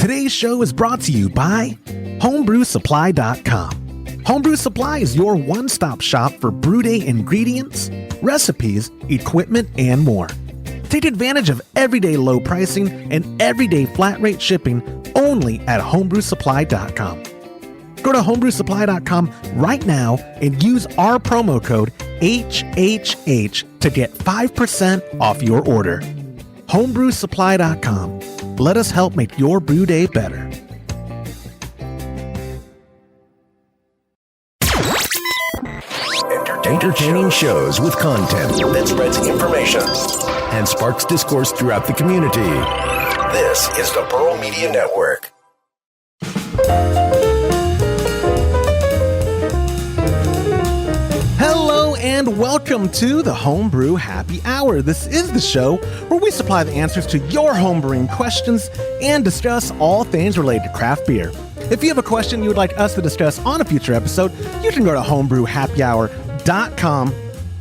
Today's show is brought to you by homebrewsupply.com. Homebrew Supply is your one-stop shop for brew day ingredients, recipes, equipment, and more. Take advantage of everyday low pricing and everyday flat rate shipping only at homebrewsupply.com. Go to homebrewsupply.com right now and use our promo code HHH to get 5% off your order. Homebrewsupply.com. Let us help make your brew day better. Entertaining shows with content that spreads information and sparks discourse throughout the community. This is the Pearl Media Network. Hello and welcome to the Homebrew Happy Hour. This is the show where we supply the answers to your homebrewing questions and discuss all things related to craft beer. If you have a question you would like us to discuss on a future episode, you can go to homebrewhappyhour.com,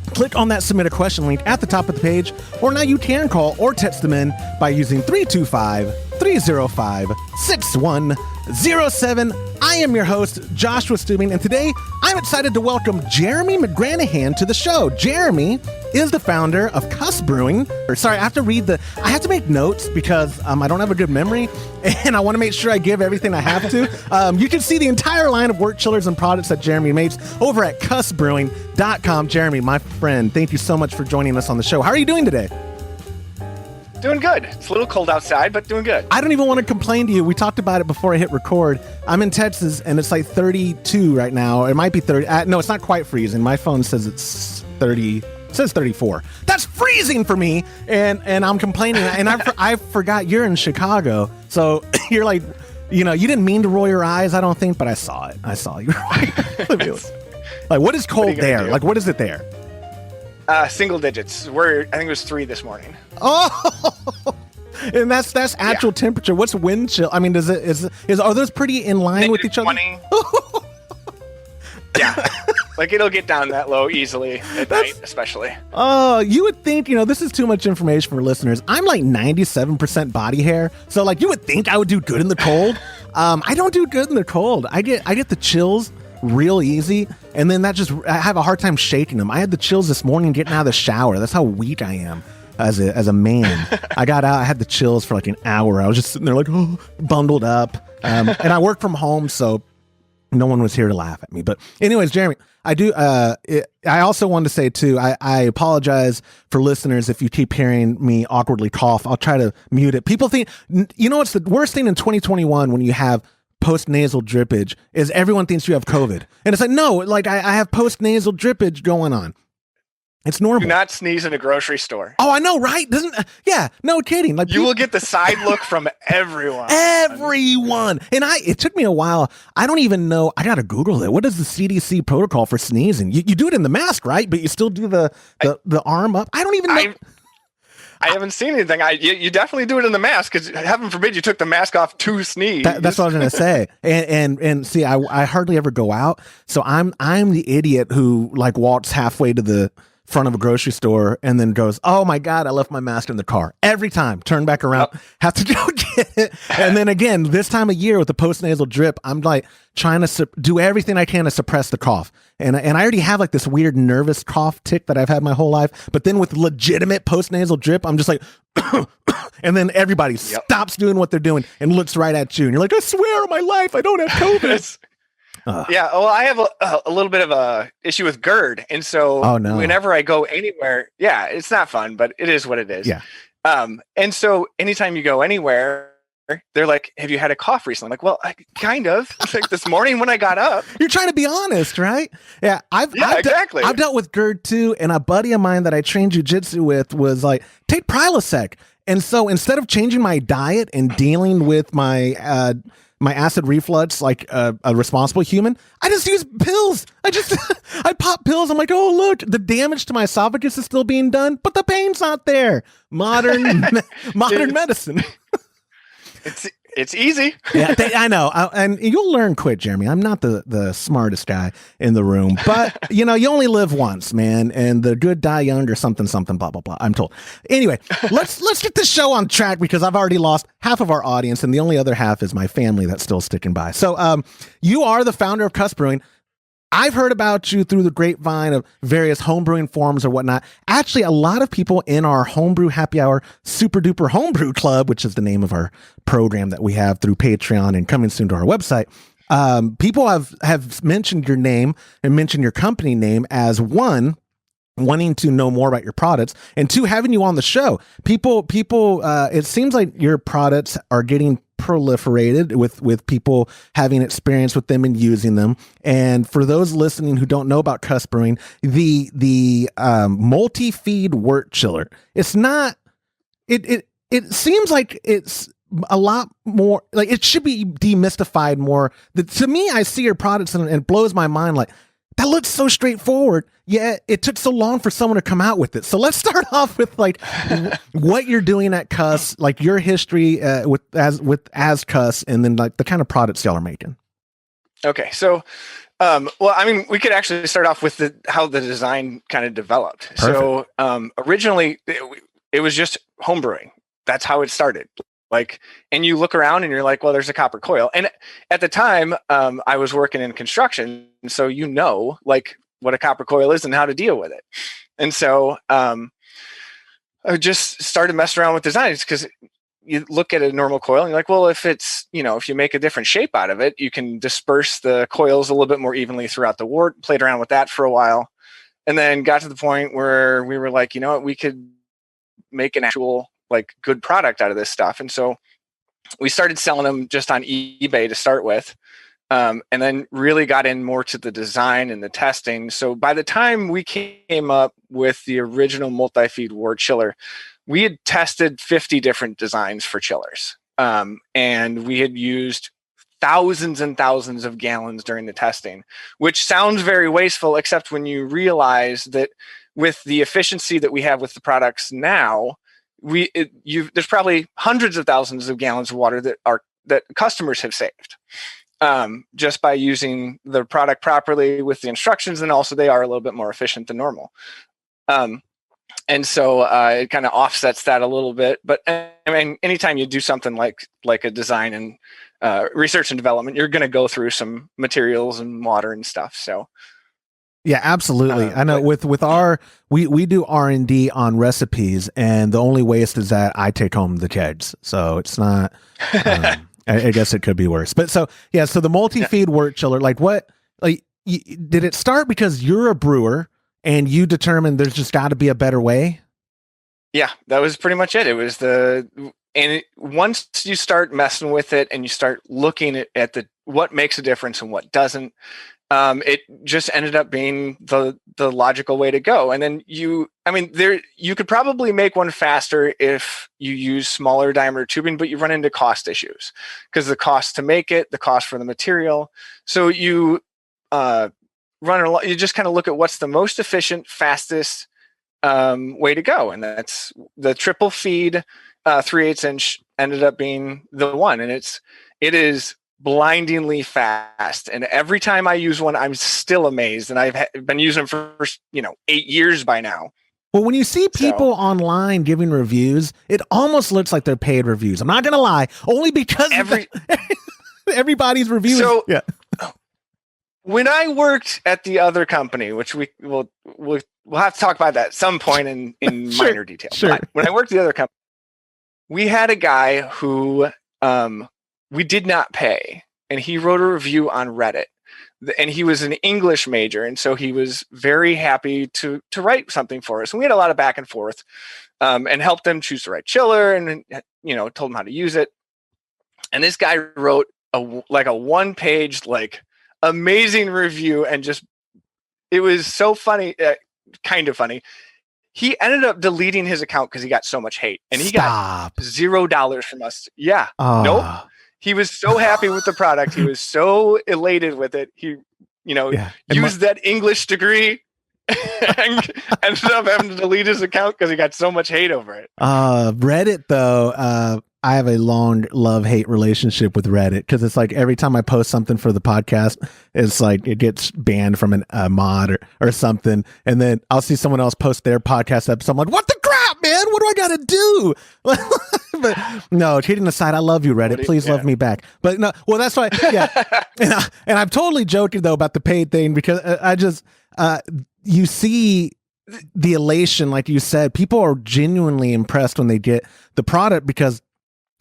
click on that submit a question link at the top of the page, or now you can call or text them in by using 325-305-6107. I am your host, Joshua Stubing, and today I'm excited to welcome Jeremy McGranahan to the show. Jeremy is the founder of CuS Brewing. Sorry, I have to make notes because I don't have a good memory, and I want to make sure I give everything I have to. You can see the entire line of wort chillers and products that Jeremy makes over at CuSBrewing.com. Jeremy, my friend, thank you so much for joining us on the show. How are you doing today? Doing good. It's a little cold outside, but doing good. I don't even want to complain to you. We talked about it before I hit record. I'm in Texas, and it's like 32 right now. It might be 30. No, it's not quite freezing. My phone says it's 30. It says 34. That's freezing for me, and I'm complaining. And I forgot you're in Chicago, so you're like, you didn't mean to roll your eyes, I don't think, but I saw it. I saw you. Like, what is cold there? Like, what is it there? Single digits. I think it was 3 this morning. Oh, and that's actual temperature. What's wind chill? I mean, are those pretty in line with each other? 20. Yeah, like it'll get down that low easily at night, especially. Oh, you would think, this is too much information for listeners. I'm like 97% body hair, so like you would think I would do good in the cold. I don't do good in the cold. I get the chills real easy, and then I have a hard time shaking them. I had the chills this morning getting out of the shower. That's how weak I am as a man. I got out, I had the chills for like an hour. I was just sitting there like, bundled up, and I work from home, so no one was here to laugh at me. But anyways, Jeremy, I also wanted to say too, I apologize for listeners if you keep hearing me awkwardly cough. I'll try to mute it. People think, what's the worst thing in 2021 when you have post-nasal drippage is everyone thinks you have COVID. And it's like, no, like I have post-nasal drippage going on. It's normal. Do not sneeze in a grocery store. Oh, I know, right? Yeah, no kidding. Like you will get the side look from everyone. Everyone. And it took me a while. I don't even know. I got to Google it. What is the CDC protocol for sneezing? You do it in the mask, right? But you still do the arm up. I don't even know. I haven't seen anything. You definitely do it in the mask because heaven forbid you took the mask off to sneeze. That's what I was gonna say. And see, I hardly ever go out, so I'm the idiot who like walks halfway to the front of a grocery store and then goes, "Oh my God, I left my mask in the car." Every time, turn back around, have to go get it. And then again, this time of year with the post-nasal drip, I'm like trying to do everything I can to suppress the cough. And I already have like this weird nervous cough tick that I've had my whole life. But then with legitimate post-nasal drip, I'm just like, and then everybody stops doing what they're doing and looks right at you. And you're like, I swear on my life, I don't have COVID. Yeah, well, I have a little bit of a issue with GERD, and so whenever I go anywhere, it's not fun, but it is what it is. Yeah. And so anytime you go anywhere, they're like, "Have you had a cough recently?" I'm like, "Well, kind of." It's like this morning when I got up. You're trying to be honest, right? Yeah, exactly. I've dealt with GERD too, and a buddy of mine that I trained jujitsu with was like, "Take Prilosec." And so instead of changing my diet and dealing with my acid reflux like a responsible human, I just use pills. I pop pills. I'm like, oh, look, the damage to my esophagus is still being done, but the pain's not there. Modern medicine. It's easy. Yeah, I know. And you'll learn quick, Jeremy. I'm not the smartest guy in the room, but you only live once, man, and the good die young or something, blah, blah, blah. I'm told. Anyway, let's get this show on track because I've already lost half of our audience and the only other half is my family that's still sticking by. So, you are the founder of CuS Brewing. I've heard about you through the grapevine of various homebrewing forums or whatnot. Actually, a lot of people in our Homebrew Happy Hour Super Duper Homebrew Club, which is the name of our program that we have through Patreon and coming soon to our website, people have mentioned your name and mentioned your company name as one, wanting to know more about your products, and two, having you on the show. People, it seems like your products are getting proliferated with people having experience with them and using them. And for those listening who don't know about CuS Brewing, the multi-feed wort chiller, it's not, it seems like it's a lot more, like it should be demystified more. To me, I see your products and it blows my mind, like, that looks so straightforward, yet it took so long for someone to come out with it. So let's start off with like what you're doing at CuS, like your history with CuS, and then like the kind of products y'all are making. Okay, so well, I mean, we could actually start off with how the design kind of developed. Perfect. So originally, it was just homebrewing. That's how it started. Like, and you look around and you're like, well, there's a copper coil. And at the time, I was working in construction. So, like what a copper coil is and how to deal with it. And so I just started messing around with designs because you look at a normal coil and you're like, well, if it's, if you make a different shape out of it, you can disperse the coils a little bit more evenly throughout the wort. Played around with that for a while. And then got to the point where we were like, we could make an actual like good product out of this stuff. And so we started selling them just on eBay to start with. And then really got in more to the design and the testing. So by the time we came up with the original multi-feed wort chiller, we had tested 50 different designs for chillers. And we had used thousands and thousands of gallons during the testing, which sounds very wasteful, except when you realize that with the efficiency that we have with the products now, there's probably hundreds of thousands of gallons of water that customers have saved just by using the product properly with the instructions, and also they are a little bit more efficient than normal. And so it kind of offsets that a little bit. But I mean, anytime you do something like a design and research and development, you're going to go through some materials and water and stuff. So. Yeah, absolutely. I know with our, we do R&D on recipes, and the only waste is that I take home the kegs. So it's not, I guess it could be worse. But so the multi-feed wort chiller, like did it start because you're a brewer and you determined there's just got to be a better way? Yeah, that was pretty much it. It was once you start messing with it and you start looking at what makes a difference and what doesn't, it just ended up being the logical way to go. And then you could probably make one faster if you use smaller diameter tubing, but you run into cost issues because the cost to make it, the cost for the material. So you you just kind of look at what's the most efficient, fastest way to go. And that's the triple feed 3/8 inch ended up being the one. And it is blindingly fast, and every time I use one, I'm still amazed. And I've been using them for 8 years by now. Well, when you see people online giving reviews, it almost looks like they're paid reviews. I'm not gonna lie, only because everybody's reviewing. So yeah. When I worked at the other company, which we'll have to talk about that at some point in sure, minor detail. Sure. But when I worked at the other company, we had a guy who we did not pay, and he wrote a review on Reddit, and he was an English major. And so he was very happy to write something for us. And we had a lot of back and forth, and helped them choose the right chiller and, told them how to use it. And this guy wrote a 1-page, amazing review. And it was so funny, kind of funny. He ended up deleting his account because he got so much hate, and he got $0 from us. Yeah. Nope. He was so happy with the product. He was so elated with it. He, used that English degree and ended up having to delete his account because he got so much hate over it. Reddit, though, I have a long love-hate relationship with Reddit because it's like every time I post something for the podcast, it's like it gets banned from a mod or something. And then I'll see someone else post their podcast episode. I'm like, what the crap, man? What do I got to do? But no, kidding aside, I love you, Reddit. Please love me back. But no, well, that's why, yeah. And I'm totally joking, though, about the paid thing because I just, you see the elation, like you said, people are genuinely impressed when they get the product because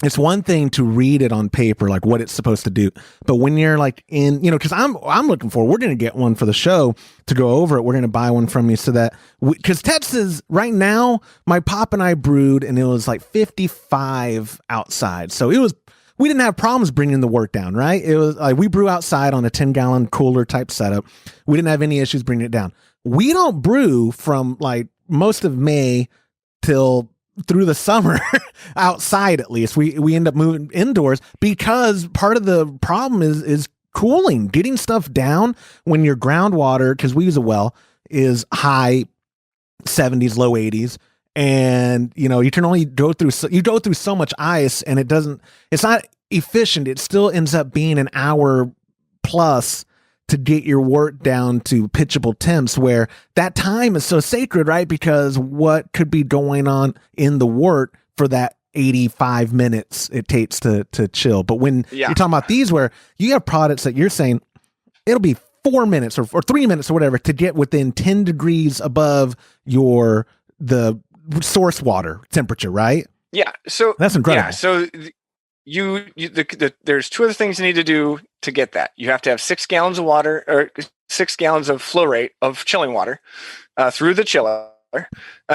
it's one thing to read it on paper, like what it's supposed to do. But when you're like in, because I'm looking for, we're going to get one for the show to go over it. We're going to buy one from you so that, because Texas right now, my pop and I brewed and it was like 55 outside. So we didn't have problems bringing the wort down, right? It was like we brew outside on a 10-gallon cooler type setup. We didn't have any issues bringing it down. We don't brew from like most of May till through the summer outside. At least we end up moving indoors because part of the problem is cooling, getting stuff down when your groundwater, because we use a well, is high 70s, low 80s. And you can only go through so much ice, and it's not efficient. It still ends up being an hour plus to get your wort down to pitchable temps, where that time is so sacred, right? Because what could be going on in the wort for that 85 minutes it takes to chill. But when you're talking about these, where you have products that you're saying it'll be 4 minutes or 3 minutes or whatever to get within 10 degrees above the source water temperature, right? Yeah. So that's incredible. Yeah. So there's two other things you need to do to get that. You have to have 6 gallons of water or 6 gallons of flow rate of chilling water through the chiller.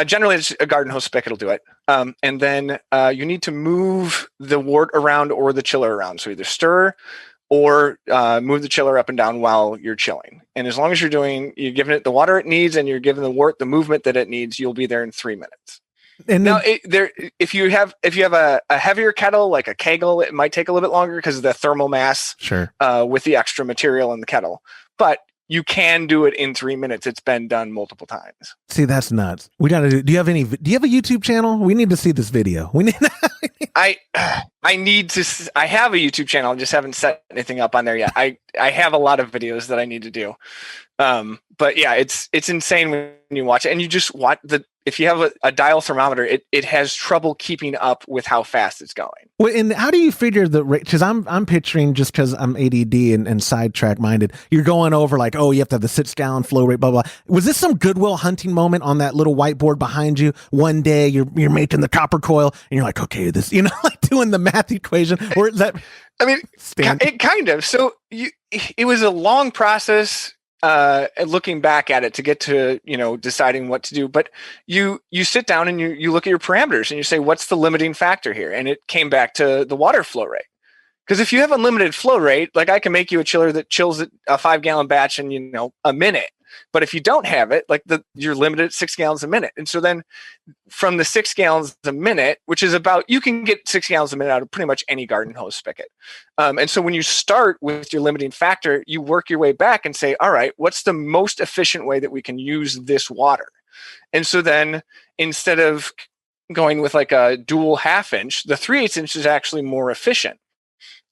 Generally, it's a garden hose spigot will do it. And then you need to move the wort around or the chiller around. So either stir or move the chiller up and down while you're chilling. And as long as you're giving it the water it needs and you're giving the wort the movement that it needs, you'll be there in 3 minutes. And now, if you have a heavier kettle like a kegel, it might take a little bit longer because of the thermal mass. Sure. With the extra material in the kettle, but you can do it in 3 minutes. It's been done multiple times. See, that's nuts. We got to do. Do you have a YouTube channel? We need to see this video. We need. I need to. I have a YouTube channel. I just haven't set anything up on there yet. I have a lot of videos that I need to do. But yeah, it's insane when you watch it, and you just watch if you have a dial thermometer, it has trouble keeping up with how fast it's going. Well, and how do you figure the rate? Because I'm picturing, just because I'm ADD and sidetrack minded, you're going over like, oh, you have to have the 6 gallon flow rate, blah, blah. Was this some Goodwill Hunting moment on that little whiteboard behind you? One day you're making the copper coil and you're like, okay, this, like doing the math equation, or is that? I mean, it kind of. So it was a long process. Looking back at it to get to, deciding what to do, but you sit down and you look at your parameters and you say, what's the limiting factor here? And it came back to the water flow rate. Because if you have unlimited flow rate, like I can make you a chiller that chills a 5 gallon batch in, a minute. But if you don't have it, you're limited at 6 gallons a minute. And so then from the 6 gallons a minute, which is you can get 6 gallons a minute out of pretty much any garden hose spigot. And so when you start with your limiting factor, you work your way back and say, all right, what's the most efficient way that we can use this water? And so then instead of going with like a dual 1/2 inch, the 3/8 inch is actually more efficient.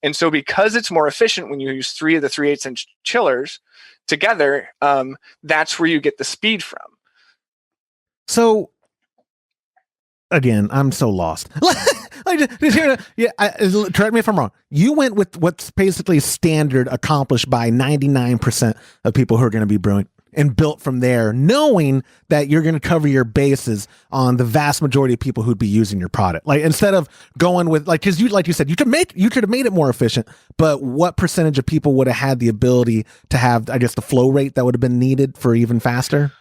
And so because it's more efficient when you use 3 of the 3/8 inch chillers together, that's where you get the speed from. So again, I'm so lost. Correct me if I'm wrong. You went with what's basically standard accomplished by 99% of people who are going to be brewing, and built from there, knowing that you're going to cover your bases on the vast majority of people who'd be using your product. Like, instead of going with because you said, you could have made it more efficient, but what percentage of people would have had the ability to have, I guess, the flow rate that would have been needed for even faster?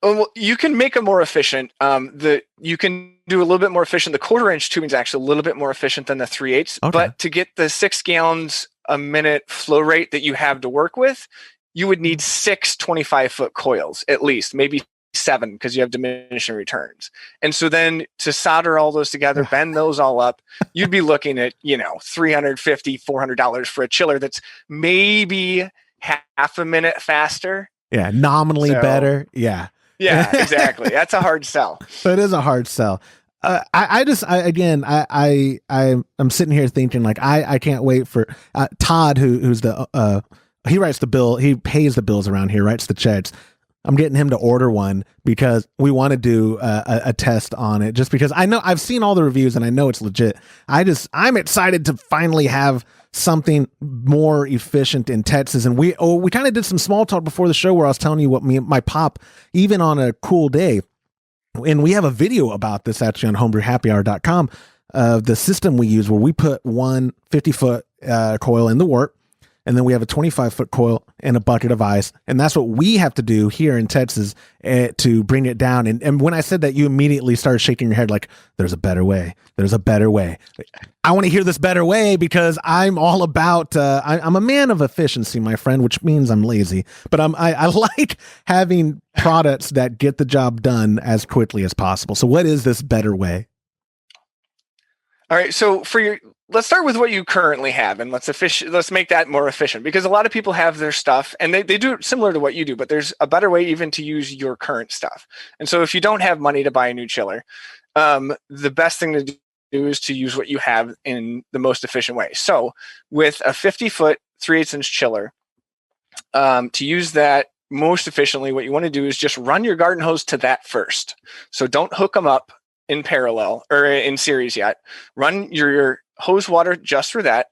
Well, you can make it more efficient. You can do a little bit more efficient. The 1/4 inch tubing is actually a little bit more efficient than the 3/8. Okay. But to get the 6 gallons a minute flow rate that you have to work with, you would need 6 25-foot coils, at least, maybe 7, because you have diminishing returns. And so then to solder all those together, bend those all up, you'd be looking at, $350, $400 for a chiller that's maybe 1/2 minute faster. Yeah, nominally better. Yeah. Yeah, exactly. That's a hard sell. So it is a hard sell. I'm sitting here thinking like I can't wait for Todd who's the he writes the bill, he pays the bills around here, writes the checks. I'm getting him to order one because we want to do a test on it, just because I know I've seen all the reviews and I know it's legit. I'm excited to finally have something more efficient in Texas. And we kind of did some small talk before the show where I was telling you what my pop, even on a cool day, and we have a video about this actually on homebrewhappyhour.com of the system we use, where we put one 50-foot coil in the wort, and then we have a 25-foot coil and a bucket of ice. And that's what we have to do here in Texas to bring it down. And when I said that, you immediately started shaking your head like, there's a better way. There's a better way. I want to hear this better way because I'm all about, I'm a man of efficiency, my friend, which means I'm lazy. But I like having products that get the job done as quickly as possible. So what is this better way? All right. So let's start with what you currently have, and let's make that more efficient, because a lot of people have their stuff and they do it similar to what you do, but there's a better way even to use your current stuff. And so if you don't have money to buy a new chiller, the best thing to do is to use what you have in the most efficient way. So with a 50-foot 3/8-inch chiller, to use that most efficiently, what you want to do is just run your garden hose to that first. So don't hook them up in parallel or in series yet. Run your hose water just for that.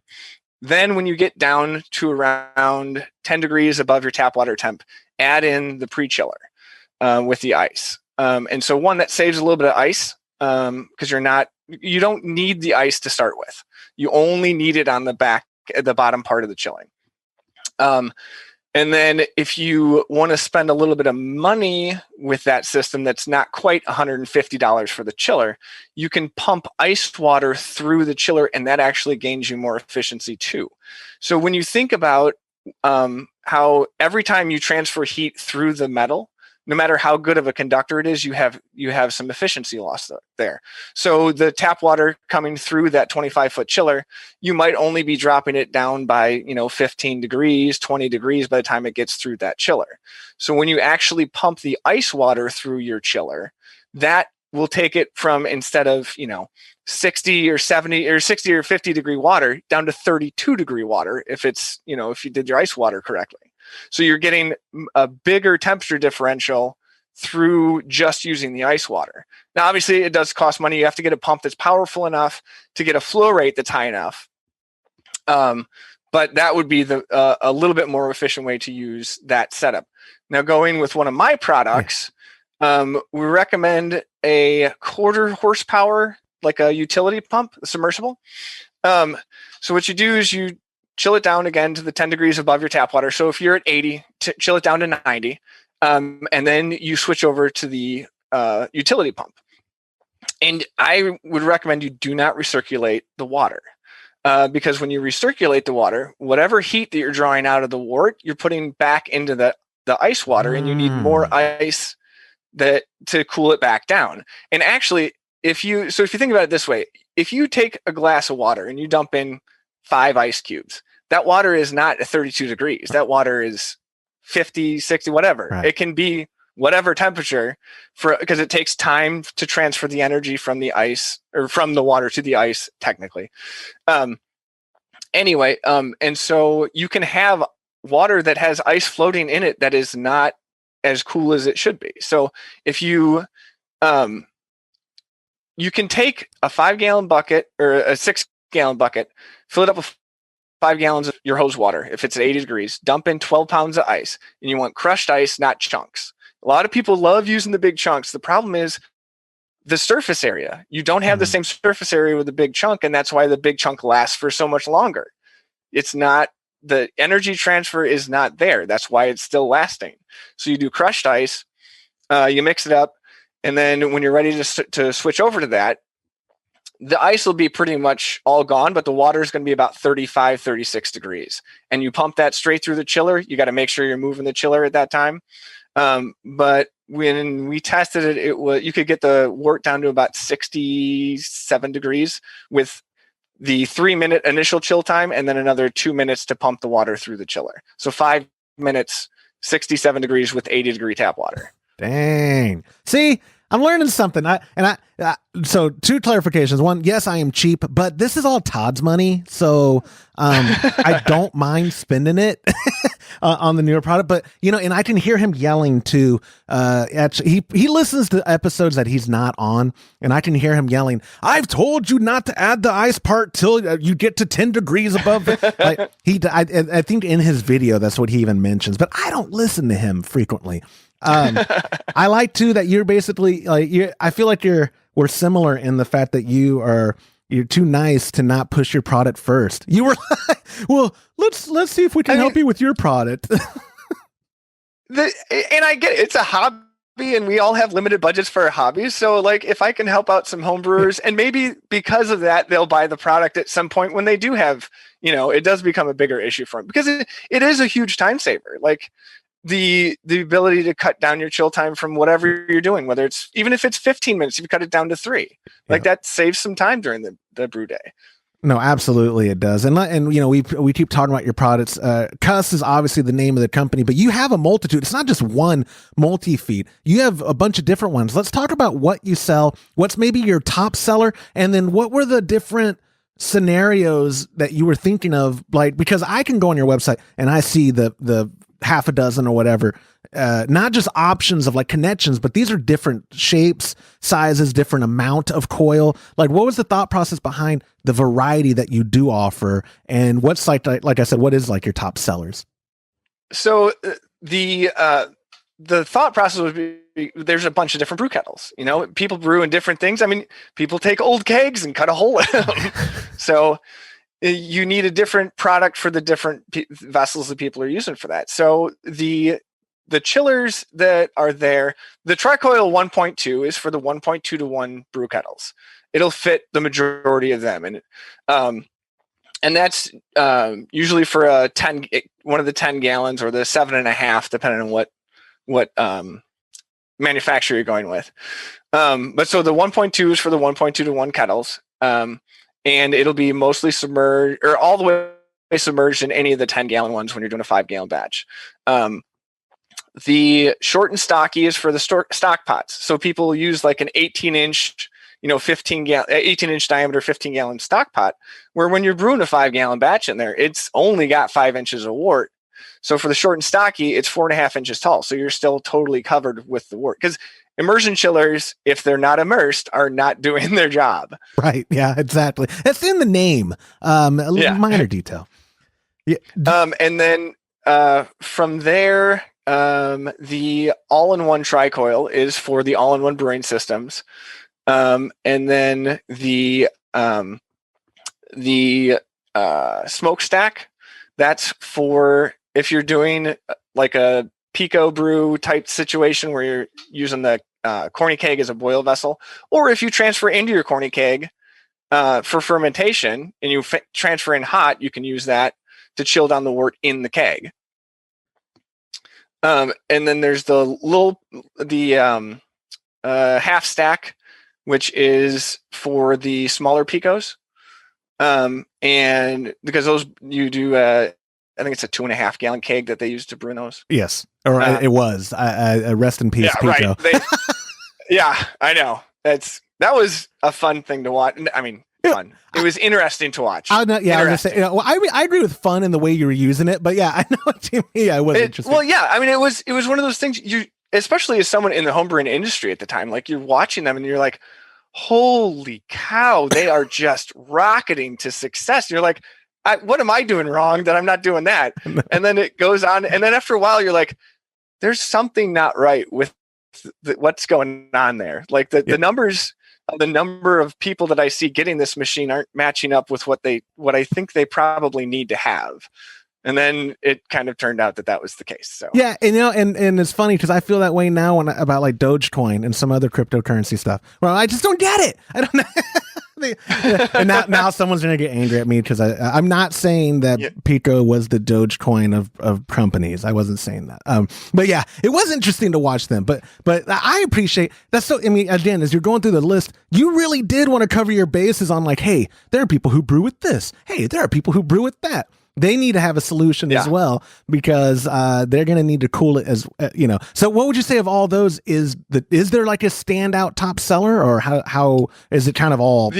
Then when you get down to around 10 degrees above your tap water temp, add in the pre-chiller with the ice. And so one, that saves a little bit of ice because you don't need the ice to start with. You only need it on the bottom part of the chilling. And then if you want to spend a little bit of money with that system that's not quite $150 for the chiller, you can pump iced water through the chiller, and that actually gains you more efficiency too. So when you think about how every time you transfer heat through the metal, no matter how good of a conductor it is, you have some efficiency loss there. So the tap water coming through that 25-foot chiller, you might only be dropping it down by 15 degrees, 20 degrees by the time it gets through that chiller. So when you actually pump the ice water through your chiller, that will take it from, instead of 60 or 70 or 60 or 50 degree water, down to 32 degree water if you did your ice water correctly. So you're getting a bigger temperature differential through just using the ice water. Now, obviously, it does cost money. You have to get a pump that's powerful enough to get a flow rate that's high enough. But that would be a little bit more efficient way to use that setup. Now, going with one of my products, we recommend a 1/4 horsepower, like a utility pump, a submersible. So what you do is you chill it down again to the 10 degrees above your tap water. So if you're at 80, chill it down to 90. And then you switch over to the utility pump. And I would recommend you do not recirculate the water. Because when you recirculate the water, whatever heat that you're drawing out of the wort, you're putting back into the ice water, and you need more ice to cool it back down. And actually, if you think about it this way, if you take a glass of water and you dump in 5 ice cubes, that water is not at 32 degrees. That water is 50, 60, whatever. Right. It can be whatever temperature because it takes time to transfer the energy from the ice, or from the water to the ice, technically. And so you can have water that has ice floating in it that is not as cool as it should be. So if you can take a 5-gallon bucket or a 6-gallon bucket, fill it up with 5 gallons of your hose water. If it's at 80 degrees, dump in 12 pounds of ice, and you want crushed ice, not chunks. A lot of people love using the big chunks. The problem is the surface area. You don't have the same surface area with the big chunk, and that's why the big chunk lasts for so much longer. The energy transfer is not there. That's why it's still lasting. So you do crushed ice, you mix it up, and then when you're ready to switch over to that, the ice will be pretty much all gone, but the water is going to be about 35, 36 degrees. And you pump that straight through the chiller. You got to make sure you're moving the chiller at that time. But when we tested it, you could get the wort down to about 67 degrees with the 3-minute initial chill time, and then another 2 minutes to pump the water through the chiller. So 5 minutes, 67 degrees with 80 degree tap water. Dang. See, I'm learning something. So 2 clarifications. One, yes, I am cheap, but this is all Todd's money, so I don't mind spending it on the newer product. But and I can hear him yelling too. Actually, he listens to episodes that he's not on, and I can hear him yelling, "I've told you not to add the ice part till you get to 10 degrees above." Like I think in his video that's what he even mentions. But I don't listen to him frequently. I like too that you're basically like I feel like we're similar in the fact that you're too nice to not push your product first. You were like, well, let's see if we can help you with your product. And I get it. It's a hobby and we all have limited budgets for our hobbies. So like if I can help out some homebrewers and maybe because of that, they'll buy the product at some point when they do have, it does become a bigger issue for them because it is a huge time saver. Like the ability to cut down your chill time from whatever you're doing, whether it's even if it's 15 minutes, if you cut it down to 3, like that saves some time during the brew day. No, absolutely it does. And we keep talking about your products. CuS is obviously the name of the company, but you have a multitude. It's not just one multi-feed. You have a bunch of different ones. Let's talk about what you sell. What's maybe your top seller? And then what were the different scenarios that you were thinking of? Like, because I can go on your website and I see the half a dozen or whatever, not just options of like connections, but these are different shapes, sizes, different amount of coil. Like, what was the thought process behind the variety that you do offer, and what's like I said, what is like your top sellers? So the thought process would be there's a bunch of different brew kettles. People brew in different things. I mean, people take old kegs and cut a hole in them. So you need a different product for the different vessels that people are using for that. So the chillers that are there, the Tricoil 1.2 is for the 1.2 to 1 brew kettles. It'll fit the majority of them. And that's usually for one of the 10 gallons or the 7.5, depending on what manufacturer you're going with. But so the 1.2 is for the 1.2 to 1 kettles. And it'll be mostly submerged or all the way submerged in any of the 10-gallon ones when you're doing a 5-gallon batch. The short and stocky is for the stock pots. So people use like an 18-inch, 18-inch diameter, 15-gallon stock pot, where when you're brewing a 5-gallon batch in there, it's only got 5 inches of wort. So for the short and stocky, it's 4.5 inches tall. So you're still totally covered with the wort. Because immersion chillers, if they're not immersed, are not doing their job. Right. Yeah, exactly. That's in the name. Minor detail. Yeah. And then from there, the all-in-one Tricoil is for the all-in-one brewing systems. And then the smokestack, that's for if you're doing like a Pico brew type situation where you're using the corny keg as a boil vessel, or if you transfer into your corny keg for fermentation and you transfer in hot, you can use that to chill down the wort in the keg. And then there's the half stack, which is for the smaller Picos. And because those you do I think it's a 2.5 gallon keg that they use to brew those. Yes. Or it was. I rest in peace, yeah, Pico. Right. Yeah, I know. That was a fun thing to watch. I mean, fun. It was interesting to watch. I was gonna say, I agree with fun in the way you were using it, but yeah, I know what you mean. Yeah, it was interesting. Well, yeah, I mean, it was one of those things especially as someone in the homebrewing industry at the time, like you're watching them and you're like, holy cow, they are just rocketing to success. And you're like, what am I doing wrong that I'm not doing that? And then it goes on. And then after a while, you're like, there's something not right with what's going on there. Like the numbers, the number of people that I see getting this machine aren't matching up with what I think they probably need to have. And then it kind of turned out that was the case. So yeah, and it's funny because I feel that way now about like Dogecoin and some other cryptocurrency stuff. Well, I just don't get it. I don't know. And now someone's gonna get angry at me because I'm not saying that Pico was the Dogecoin of companies. I wasn't saying that. But yeah, it was interesting to watch them. But I appreciate that. So I mean, again, as you're going through the list, you really did want to cover your bases on like, hey, there are people who brew with this. Hey, there are people who brew with that. They need to have a solution as well, because they're going to need to cool it as So what would you say of all those is there like a standout top seller, or how is it kind of all?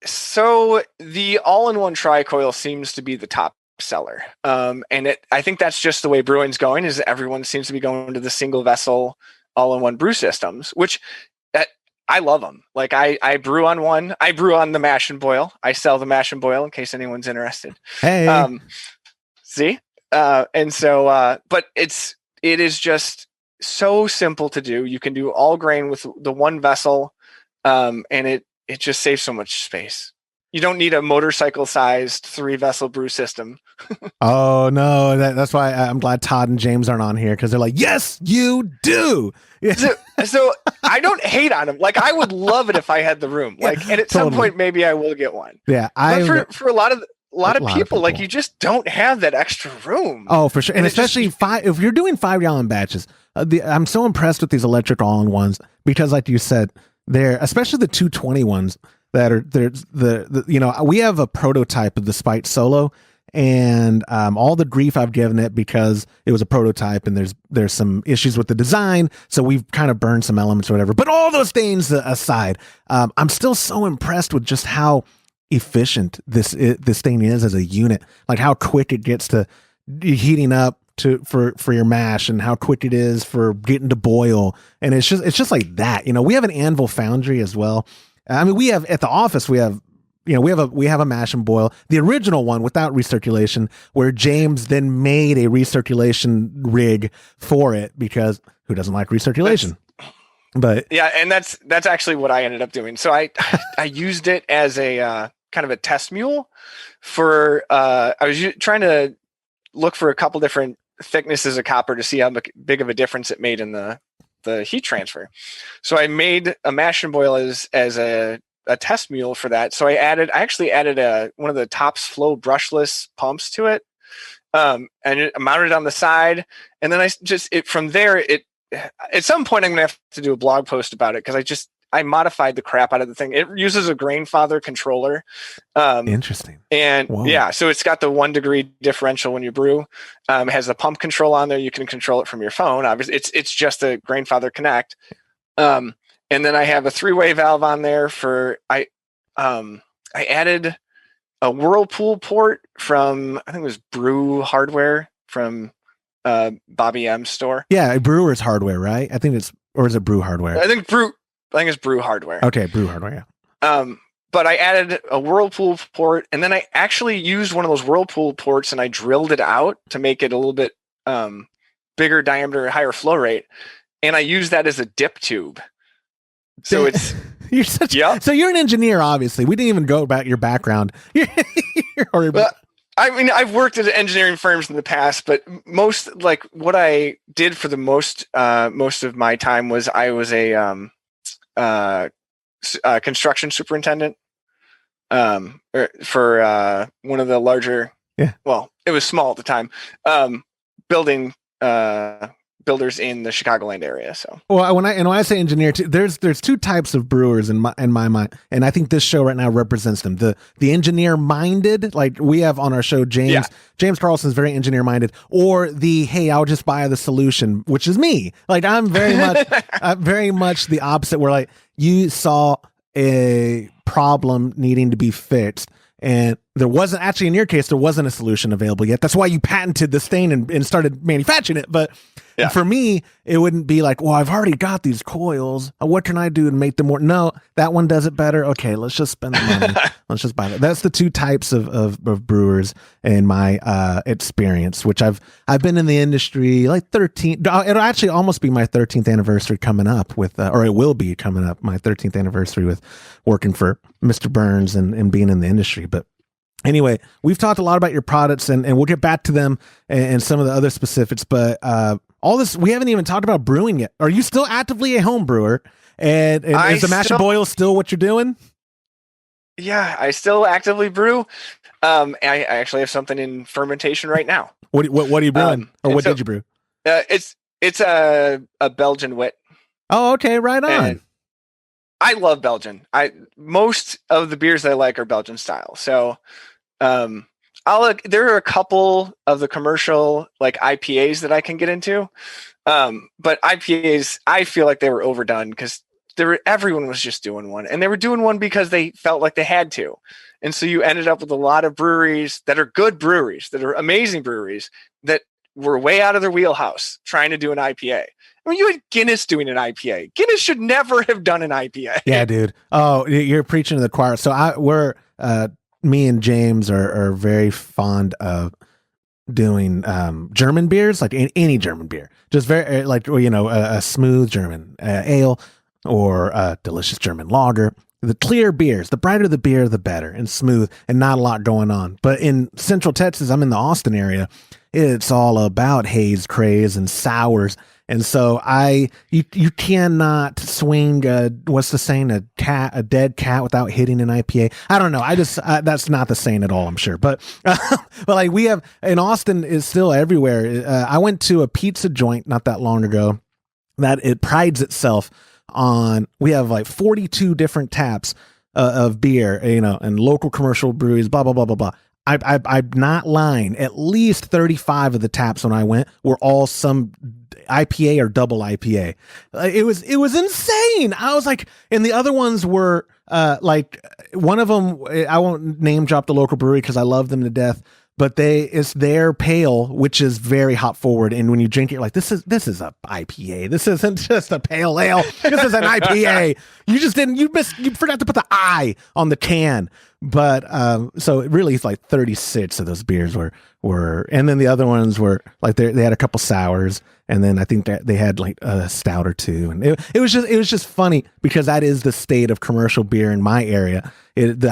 So the all-in-one tri-coil seems to be the top seller. And I think that's just the way brewing's going, is everyone seems to be going to the single vessel all-in-one brew systems, which I love them. Like I brew on one. I brew on the mash and boil. I sell the mash and boil in case anyone's interested. Hey, see? And so, but it is just so simple to do. You can do all grain with the one vessel, and it just saves so much space. You don't need a motorcycle-sized 3-vessel brew system. Oh no, that's why I'm glad Todd and James aren't on here, because they're like, yes, you do. So I don't hate on them. Like, I would love it if I had the room. Like, and at some point, maybe I will get one. Yeah, but for a lot of people, like, you just don't have that extra room. Oh, for sure, and especially if you're doing 5-gallon batches. I'm so impressed with these electric all-in-ones, because, like you said, they're especially the 220 ones that are the we have a prototype of the Spite Solo. And all the grief I've given it because it was a prototype and there's some issues with the design, so we've kind of burned some elements or whatever. But all those things aside, I'm still so impressed with just how efficient this thing is as a unit. Like how quick it gets to heating up for your mash, and how quick it is for getting to boil. And it's just like that. We have an Anvil foundry as well. I mean, we have at the office we have a mash and boil, the original one without recirculation, where James then made a recirculation rig for it, because who doesn't like recirculation? But yeah, and that's actually what I ended up doing. So I used it as a kind of a test mule for I was trying to look for a couple different thicknesses of copper to see how big of a difference it made in the heat transfer. So I made a mash and boil as a test mule for that. So I actually added one of the Tops Flow brushless pumps to it, and it mounted on the side. And then from there, at some point I'm gonna have to do a blog post about it, because I modified the crap out of the thing. It uses a Grainfather controller. Interesting. And yeah, so it's got the 1 degree differential when you brew. It has the pump control on there. You can control it from your phone. Obviously, it's just a Grainfather Connect. And then I have a 3-way valve on there I added a Whirlpool port from, I think it was Brew Hardware from Bobby M's store. Yeah, Brewer's Hardware, right? Or is it Brew Hardware? I think it's Brew Hardware. Okay, Brew Hardware, yeah. But I added a Whirlpool port, and then I actually used one of those Whirlpool ports and I drilled it out to make it a little bit bigger diameter, higher flow rate. And I used that as a dip tube. So it's so you're an engineer, obviously. We didn't even go about your background. I mean, I've worked at engineering firms in the past, but what I did for the most of my time was I was a construction superintendent for one of the larger. Yeah. Well, it was small at the time. Building builders in the Chicagoland area. So, well, when I say engineer, there's 2 types of brewers in my mind, and I think this show right now represents them. The engineer minded, like we have on our show, James Carlson is very engineer minded, or the hey, I'll just buy the solution, which is me. Like I'm very much the opposite. Where like you saw a problem needing to be fixed, and there wasn't actually, in your case, there wasn't a solution available yet. That's why you patented this thing and started manufacturing it. But for me, it wouldn't be like, well, I've already got these coils. What can I do to make them more? No, that one does it better. Okay, let's just spend the money. Let's just buy that. That's the 2 types of brewers in my experience, which I've been in the industry like 13. It'll actually almost be my 13th anniversary coming up with, or it will be coming up, my 13th anniversary with working for Mr. Burns and being in the industry. But anyway, we've talked a lot about your products, and we'll get back to them and some of the other specifics. But all this, we haven't even talked about brewing yet. Are you still actively a home brewer? And is the mash and boil still what you're doing? Yeah, I still actively brew. I actually have something in fermentation right now. What are you brewing? Did you brew? It's a Belgian wit. Oh, okay, right on. And I love Belgian. Most of the beers that I like are Belgian style. So there are a couple of the commercial like IPAs that I can get into. But IPAs, I feel like they were overdone because everyone was just doing one, and they were doing one because they felt like they had to. And so you ended up with a lot of breweries that are good breweries, that are amazing breweries, that were way out of their wheelhouse trying to do an IPA. I mean, you had Guinness doing an IPA. Guinness should never have done an IPA. Yeah, dude. Oh, you're preaching to the choir. So me and James are very fond of doing German beers, like any German beer, just very like a smooth German ale or a delicious German lager. The clear beers, the brighter the beer, the better, and smooth, and not a lot going on. But in Central Texas, I'm in the Austin area. It's all about haze craze and sours. And so you cannot swing what's the saying, a dead cat without hitting an IPA. I don't know. I just that's not the saying at all, I'm sure. But but like we have in Austin is still everywhere. I went to a pizza joint not that long ago that it prides itself on. We have like 42 different taps of beer, and local commercial breweries, blah blah blah blah blah. I'm not lying. At least 35 of the taps when I went were all some IPA or double IPA. It was insane. I was like, and the other ones were like one of them. I won't name drop the local brewery because I love them to death. But it's their pale, which is very hop forward. And when you drink it, you're like, this is a IPA. This isn't just a pale ale. This is an IPA. You forgot to put the I on the can. But so it really is like 36 of those beers were, and then the other ones were like they had a couple sours, and then I think that they had like a stout or two, and it was just funny because that is the state of commercial beer in my area. The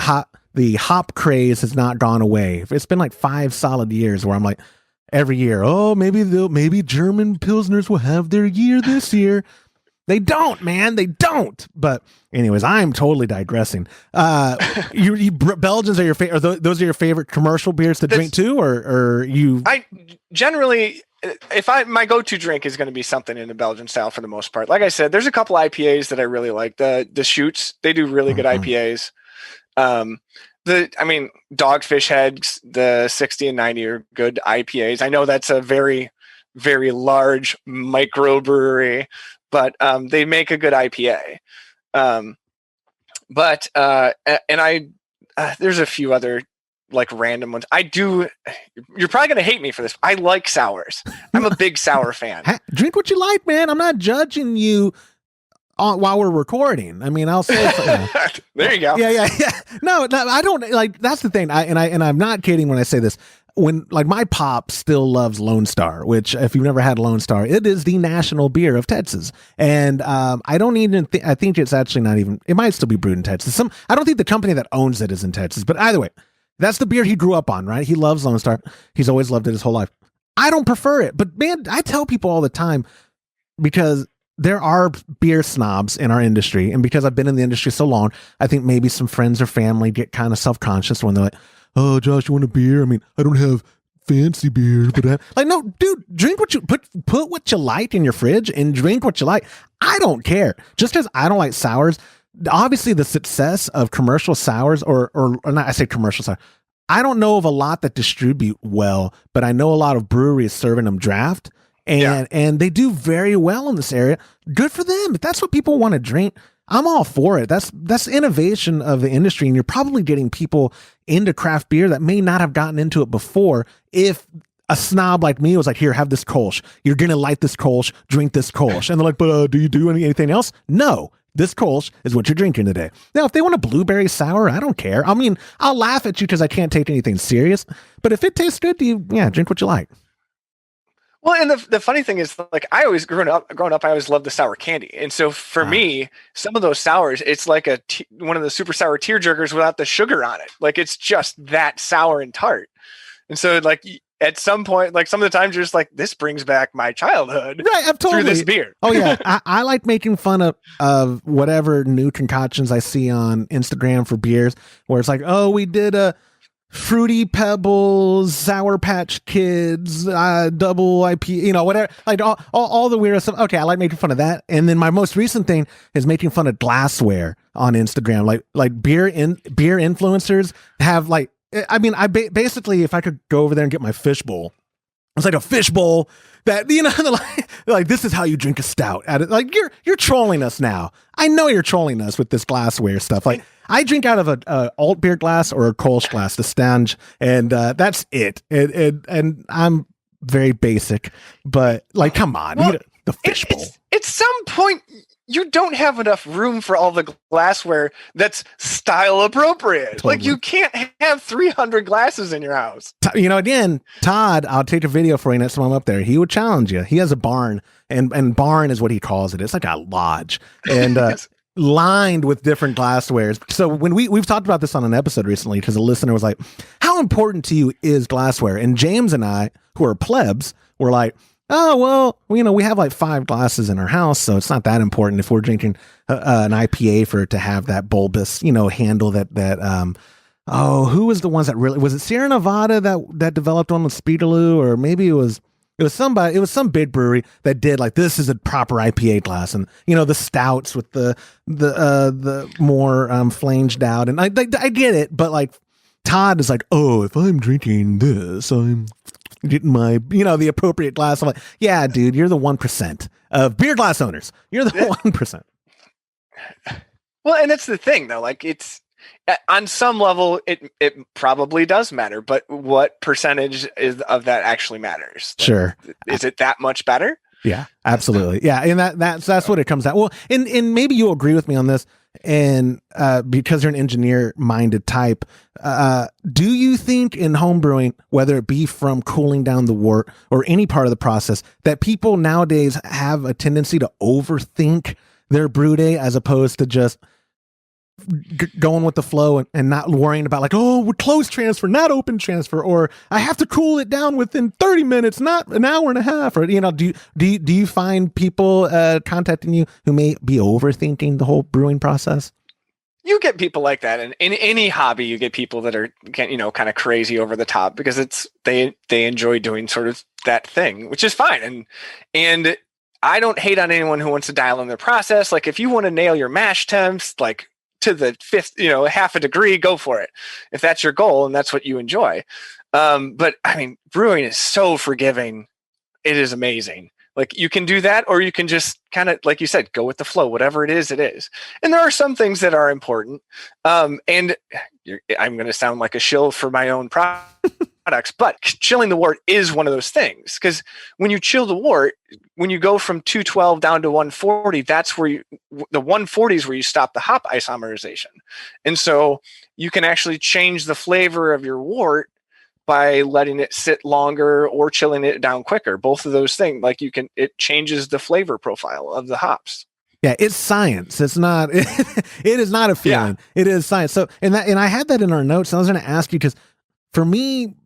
hop craze has not gone away. It's been like 5 solid years where I'm like every year, oh maybe German Pilsners will have their year this year. They don't, man. They don't. But anyways, I'm totally digressing. Belgians are your favorite. Those are your favorite commercial beers to drink too, or you? I generally, my go-to drink is going to be something in the Belgian style for the most part. Like I said, there's a couple IPAs that I really like. The Shoots, they do really good IPAs. Dogfish Heads, the 60 and 90 are good IPAs. I know that's a very, very large microbrewery, but they make a good IPA. There's a few other like random ones. You're probably going to hate me for this. I like sours. I'm a big sour fan. Drink what you like, man. I'm not judging you while we're recording. I mean, I'll say there you go. Yeah. No, I don't like. That's the thing. I'm not kidding when I say this. When like my pop still loves Lone Star, which if you've never had Lone Star, it is the national beer of Texas. And I don't even I think it's actually not even. It might still be brewed in Texas. I don't think the company that owns it is in Texas. But either way, that's the beer he grew up on, right? He loves Lone Star. He's always loved it his whole life. I don't prefer it, but man, I tell people all the time because there are beer snobs in our industry, and because I've been in the industry so long, I think maybe some friends or family get kind of self-conscious when they're like, "Oh, Josh, you want a beer? I mean, I don't have fancy beer, but like, no, dude, drink what you put what you like in your fridge and drink what you like. I don't care. Just because I don't like sours, obviously the success of commercial sours or not, I say commercial sour. I don't know of a lot that distribute well, but I know a lot of breweries serving them draft. And they do very well in this area. Good for them. If that's what people want to drink, I'm all for it. That's innovation of the industry, and you're probably getting people into craft beer that may not have gotten into it before. If a snob like me was like, "Here, have this Kolsch. You're gonna like this Kolsch. Drink this Kolsch," and they're like, "But do you do anything else?" No. This Kolsch is what you're drinking today. Now, if they want a blueberry sour, I don't care. I mean, I'll laugh at you because I can't take anything serious. But if it tastes good to you, drink what you like. Well, and the funny thing is, like, I always growing up, I always loved the sour candy, and so for me, some of those sours, it's like one of the super sour tearjerkers without the sugar on it. Like, it's just that sour and tart, and so like at some point, like some of the times, you're just like, this brings back my childhood, right? I've totally through this beer. Oh yeah, I like making fun of whatever new concoctions I see on Instagram for beers, where it's like, oh, we did a Fruity Pebbles, Sour Patch Kids, double IP, whatever, like all the weird stuff. Okay, I like making fun of that. And then my most recent thing is making fun of glassware on Instagram. Like beer influencers have like I mean, basically, if I could go over there and get my fish bowl, it's like a fish bowl that, you know, like this is how you drink a stout. Like you're trolling us now. I know you're trolling us with this glassware stuff. Like I drink out of a alt beer glass or a Kolsch glass, the Stange, and that's it. And I'm very basic, but like, come on, well, the fish bowl. At some point, you don't have enough room for all the glassware that's style appropriate. Totally. Like you can't have 300 glasses in your house. You know, again, Todd, I'll take a video for you next time I'm up there. He would challenge you. He has a barn, and barn is what he calls it. It's like a lodge, and lined with different glasswares. So when we've talked about this on an episode recently, because a listener was like, "How important to you is glassware?" And James and I, who are plebs, were like, "Oh, well, you know, we have like 5 glasses in our house, so it's not that important if we're drinking an IPA for it to have that bulbous, you know, handle that who was the ones that really, was it Sierra Nevada that developed one with Speedaloo, or maybe it was some big brewery that did like, this is a proper IPA glass, and you know, the stouts with the more flanged out, and I get it, but like Todd is like, oh, if I'm drinking this, I'm getting my, you know, the appropriate glass. I'm like, yeah, dude, you're the 1% of beer glass owners. You're the 1%. Well, and that's the thing though. Like it's on some level, it probably does matter, but what percentage of that actually matters? Like, sure. Is it that much better? Yeah, absolutely. Yeah. And that's what it comes out. Well, and maybe you'll agree with me on this. And because you're an engineer-minded type, do you think in homebrewing, whether it be from cooling down the wort or any part of the process, that people nowadays have a tendency to overthink their brew day as opposed to just going with the flow and not worrying about like, oh, we're closed transfer, not open transfer, or I have to cool it down within 30 minutes, not an hour and a half, or, you know, do you find people contacting you who may be overthinking the whole brewing process? You get people like that, and in any hobby, you get people that are, you know, kind of crazy over the top because they enjoy doing sort of that thing, which is fine, and I don't hate on anyone who wants to dial in their process. Like if you want to nail your mash temps, like to the 5th, you know, half a degree, go for it. If that's your goal and that's what you enjoy. But I mean, brewing is so forgiving. It is amazing. Like you can do that, or you can just kind of, like you said, go with the flow, whatever it is, it is. And there are some things that are important. And I'm going to sound like a shill for my own products, but chilling the wort is one of those things. Because when you chill the wort, when you go from 212 down to 140, that's where the 140 is where you stop the hop isomerization. And so you can actually change the flavor of your wort by letting it sit longer or chilling it down quicker. Both of those things, like it changes the flavor profile of the hops. Yeah, it's science. It's not. It is not a feeling. Yeah. It is science. So, and I had that in our notes. And I was going to ask you because, for me,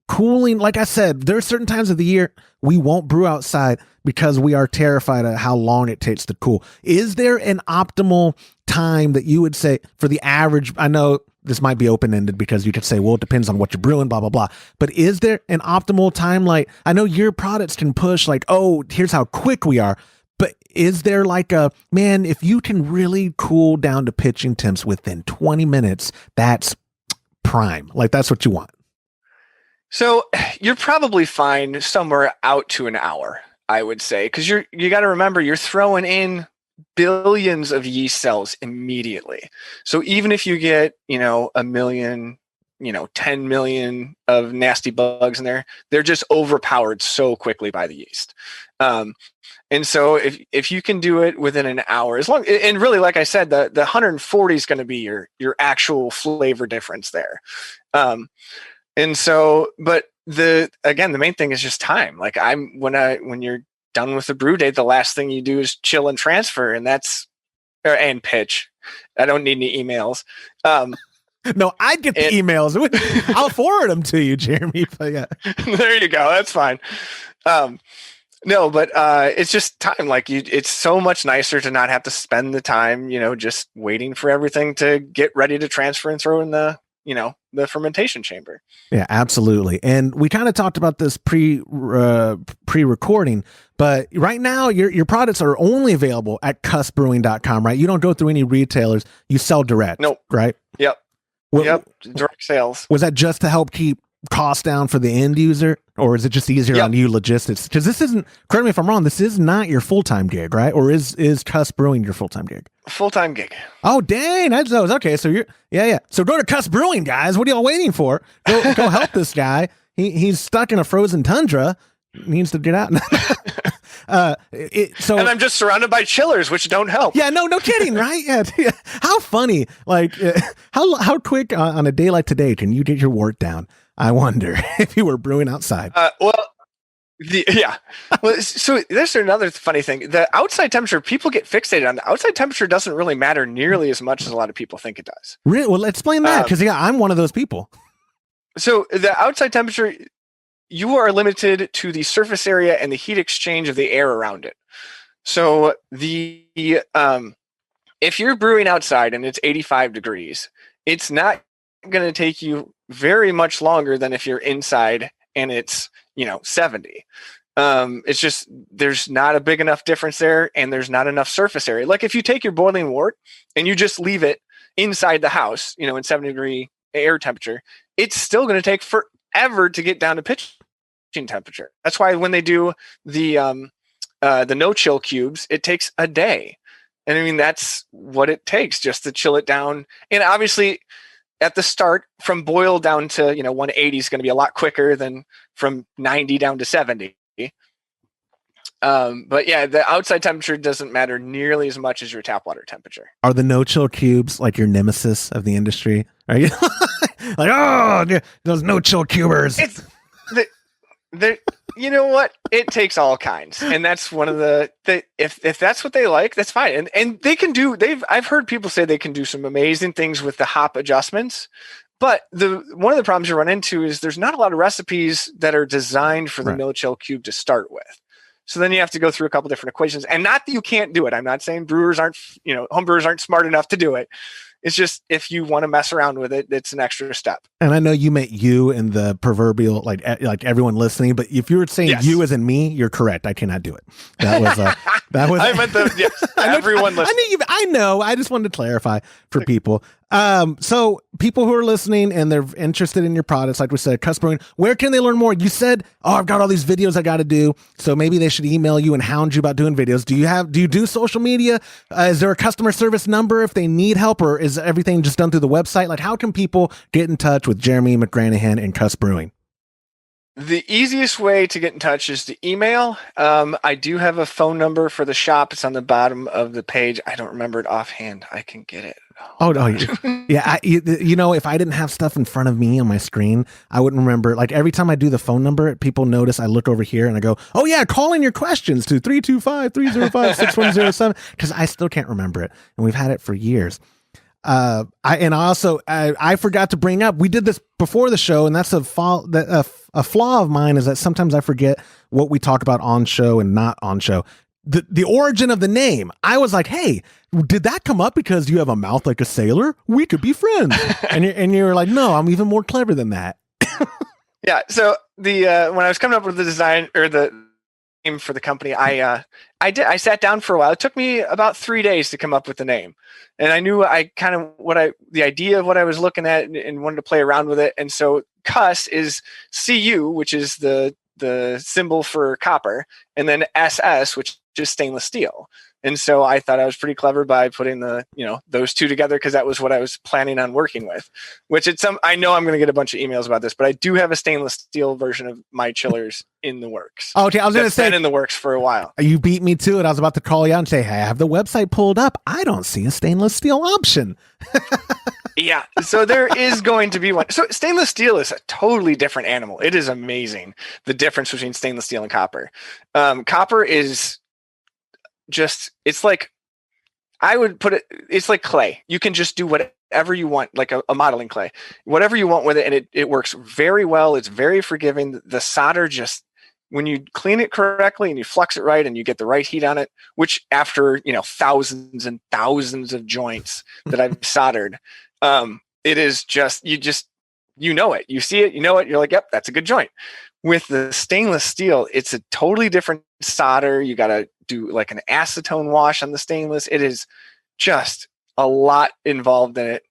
cooling, like I said, there are certain times of the year we won't brew outside because we are terrified of how long it takes to cool. Is there an optimal time that you would say for the average? I know this might be open-ended because you could say, well, it depends on what you're brewing, blah, blah, blah. But is there an optimal time? Like, I know your products can push like, oh, here's how quick we are. But is there like man, if you can really cool down to pitching temps within 20 minutes, that's prime. Like, that's what you want. So you're probably fine somewhere out to an hour, I would say, because you got to remember you're throwing in billions of yeast cells immediately. So even if you get, you know, 1 million, you know, 10 million of nasty bugs in there, they're just overpowered so quickly by the yeast. And so if you can do it within an hour, as long, and really, like I said, the 140 is going to be your actual flavor difference there. And so, but the main thing is just time. Like when you're done with the brew day, the last thing you do is chill and transfer, and pitch. I don't need any emails. No, I get the emails. I'll forward them to you, Jeremy. But yeah, there you go. That's fine. No, but it's just time. Like it's so much nicer to not have to spend the time, you know, just waiting for everything to get ready to transfer and throw in the fermentation chamber. Yeah, absolutely. And we kind of talked about this pre-recording, but right now your products are only available at CuS.brewing.com, right? You don't go through any retailers. You sell direct. Nope. Right? Yep. Yep, direct sales. Was that just to help keep costs down for the end user, or is it just easier on you logistics? Because this isn't, correct me if I'm wrong, this is not your full-time gig, right? Or is CuS Brewing your full-time gig? Full-time gig. Oh, dang. That's okay. So you're, yeah. So go to CuS Brewing, guys. What are y'all waiting for? Go help this guy. He's stuck in a frozen tundra. Needs to get out. And I'm just surrounded by chillers, which don't help. Yeah, no kidding, right? Yeah. How funny. Like, how quick on a day like today can you get your work down? I wonder if you were brewing outside. So there's another funny thing. The outside temperature, people get fixated on. The outside temperature doesn't really matter nearly as much as a lot of people think it does. Really? Well, explain that, because I'm one of those people. So the outside temperature, you are limited to the surface area and the heat exchange of the air around it. So if you're brewing outside and it's 85 degrees, it's not going to take you very much longer than if you're inside and it's 70. It's just there's not a big enough difference there, and there's not enough surface area. Like if you take your boiling wort and you just leave it inside the house, in 70-degree air temperature, it's still going to take forever to get down to pitching temperature. That's why when they do the no chill cubes, it takes a day. And I mean, that's what it takes just to chill it down. And obviously at the start, from boil down to 180 is going to be a lot quicker than from 90 down to 70. But yeah, the outside temperature doesn't matter nearly as much as your tap water temperature. Are the no chill cubes like your nemesis of the industry? Are you like, oh, those no chill cubers? You know what? It takes all kinds, and that's one of the if that's what they like, that's fine. And they can do. I've heard people say they can do some amazing things with the hop adjustments. But one of the problems you run into is there's not a lot of recipes that are designed for the no chill cube to start with. So then you have to go through a couple different equations, and not that you can't do it. I'm not saying brewers aren't, homebrewers aren't smart enough to do it. It's just if you want to mess around with it, it's an extra step. And I know you meant you in the proverbial, like everyone listening, but if you were saying you as in me, you're correct. I cannot do it. That was. I meant everyone listening. I know. I just wanted to clarify for people. So people who are listening and they're interested in your products, like we said, CuS Brewing, where can they learn more? You said, I've got all these videos I got to do. So maybe they should email you and hound you about doing videos. Do you do social media? Is there a customer service number if they need help, or is everything just done through the website? Like, how can people get in touch with Jeremy McGranahan and CuS Brewing? The easiest way to get in touch is to email. I do have a phone number for the shop. It's on the bottom of the page. I don't remember it offhand. I can get it. Oh no. Yeah. If I didn't have stuff in front of me on my screen, I wouldn't remember. Like every time I do the phone number, people notice I look over here and I go, oh yeah, call in your questions to 325-305-6107. Cause I still can't remember it. And we've had it for years. I forgot to bring up, we did this before the show, and that's a flaw of mine, is that sometimes I forget what we talk about on show and not on show. The origin of the name. I was like, hey, did that come up because you have a mouth like a sailor? We could be friends. and you were like, no, I'm even more clever than that. Yeah. So when I was coming up with the design or the name for the company, I sat down for a while. It took me about 3 days to come up with the name. And I knew the idea of what I was looking at and wanted to play around with it. And so CuS is CU, which is the symbol for copper, and then SS, which is stainless steel. And so I thought I was pretty clever by putting those two together, because that was what I was planning on working with. I know I'm going to get a bunch of emails about this, but I do have a stainless steel version of my chillers in the works. Okay, I was going to say, been in the works for a while. You beat me to it. I was about to call you out and say, hey, I have the website pulled up. I don't see a stainless steel option. Yeah, so there is going to be one. So stainless steel is a totally different animal. It is amazing, the difference between stainless steel and copper. Copper is it's like, I would put it's like clay. You can just do whatever you want, like a modeling clay, whatever you want with it. And it works very well. It's very forgiving. The solder when you clean it correctly and you flux it right and you get the right heat on it, which after, thousands and thousands of joints that I've soldered, it is you know it, you see it, you're like, yep, that's a good joint. With the stainless steel, it's a totally different solder. You got to do like an acetone wash on the stainless. It is just a lot involved in it.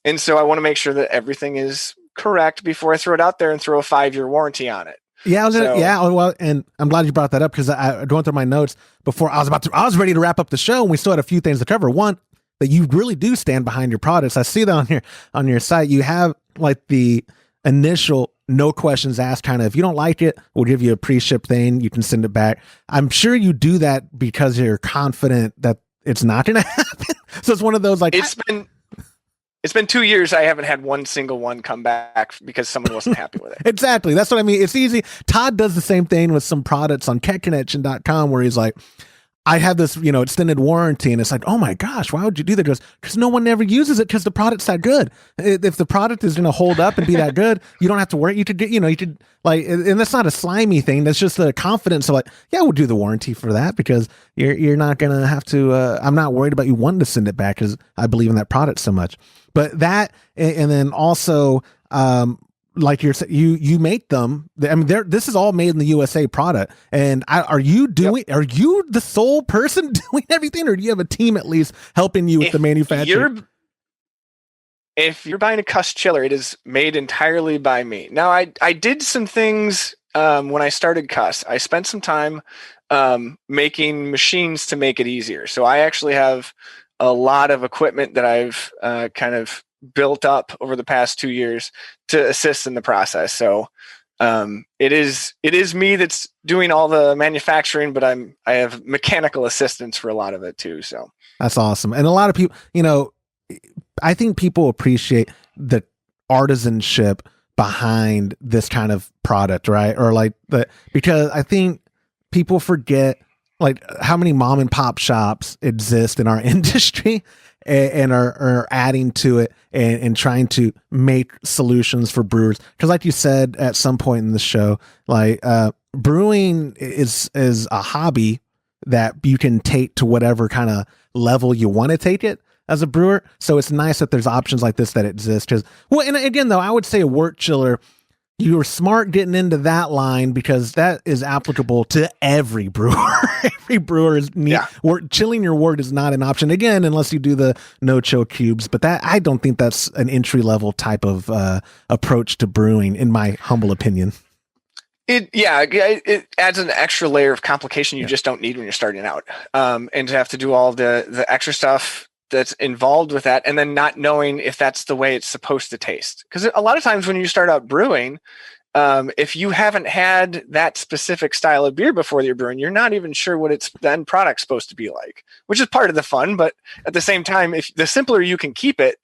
And so I want to make sure that everything is correct before I throw it out there and throw a 5-year warranty on it. Yeah, well, and I'm glad you brought that up because I going through my notes before I was ready to wrap up the show, and we still had a few things to cover. One, that you really do stand behind your products. I see that on your site. You have like the initial no questions asked kind of, if you don't like it, we'll give you a pre-ship thing. You can send it back. I'm sure you do that because you're confident that it's not going to happen. So it's one of those like it's been 2 years. I haven't had one single one come back because someone wasn't happy with it. Exactly. That's what I mean. It's easy. Todd does the same thing with some products on ketconnection.com where he's like, I have this, extended warranty, and it's like, oh my gosh, why would you do that? He goes, because no one ever uses it because the product's that good. If the product is going to hold up and be that good, you don't have to worry. You could get, and that's not a slimy thing. That's just the confidence of like, yeah, we'll do the warranty for that because you're not going to have to. I'm not worried about you wanting to send it back because I believe in that product so much. But that, and then also, like you make them. I mean, this is all made in the USA product. And are you the sole person doing everything, or do you have a team at least helping you with the manufacturing? If you're buying a CuS chiller, it is made entirely by me. Now, I did some things when I started CuS. I spent some time making machines to make it easier. So I actually have a lot of equipment that I've kind of built up over the past 2 years to assist in the process. So it is me that's doing all the manufacturing, but I have mechanical assistance for a lot of it too. So that's awesome. And a lot of people, I think people appreciate the artisanship behind this kind of product, right? Or because I think people forget like how many mom and pop shops exist in our industry and are adding to it and trying to make solutions for brewers. Because like you said at some point in the show, like brewing is a hobby that you can take to whatever kind of level you want to take it as a brewer. So it's nice that there's options like this that exist. Because, well, and again, though, I would say a wort chiller, you were smart getting into that line because that is applicable to every brewer. Every brewer is chilling your wort is not an option again, unless you do the no chill cubes. But that, I don't think that's an entry level type of approach to brewing, in my humble opinion. It adds an extra layer of complication you just don't need when you're starting out, and to have to do all the extra stuff that's involved with that, and then not knowing if that's the way it's supposed to taste. Because a lot of times when you start out brewing, if you haven't had that specific style of beer before you're brewing, you're not even sure what the end product's supposed to be like, which is part of the fun. But at the same time, if the simpler you can keep it,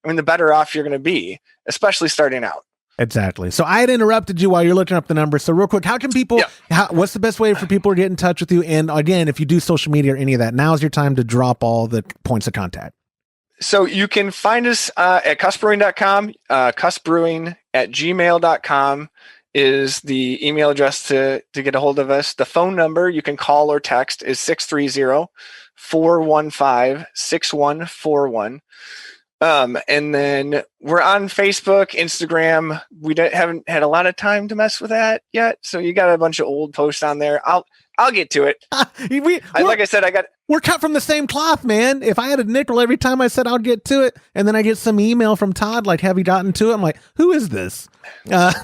I mean, the better off you're going to be, especially starting out. Exactly. So I had interrupted you while you're looking up the numbers. So real quick, how can people, what's the best way for people to get in touch with you? And again, if you do social media or any of that, now's your time to drop all the points of contact. So you can find us at CuSBrewing.com. CuSBrewing@gmail.com is the email address to get a hold of us. The phone number you can call or text is 630-415-6141. And then we're on Facebook, Instagram. We haven't had a lot of time to mess with that yet. So you got a bunch of old posts on there. I'll get to it. Like I said, we're cut from the same cloth, man. If I had a nickel every time I said I'll get to it, and then I get some email from Todd, like, have you gotten to it? I'm like, who is this? But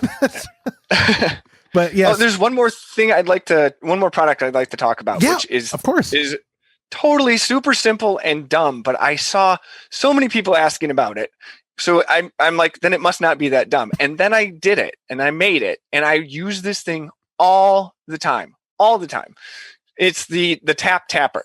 yes. There's one more product I'd like to talk about, which is, of course, is totally super simple and dumb, but I saw so many people asking about it. So I'm like, then it must not be that dumb. And then I did it and I made it and I use this thing all the time. It's the tap tapper.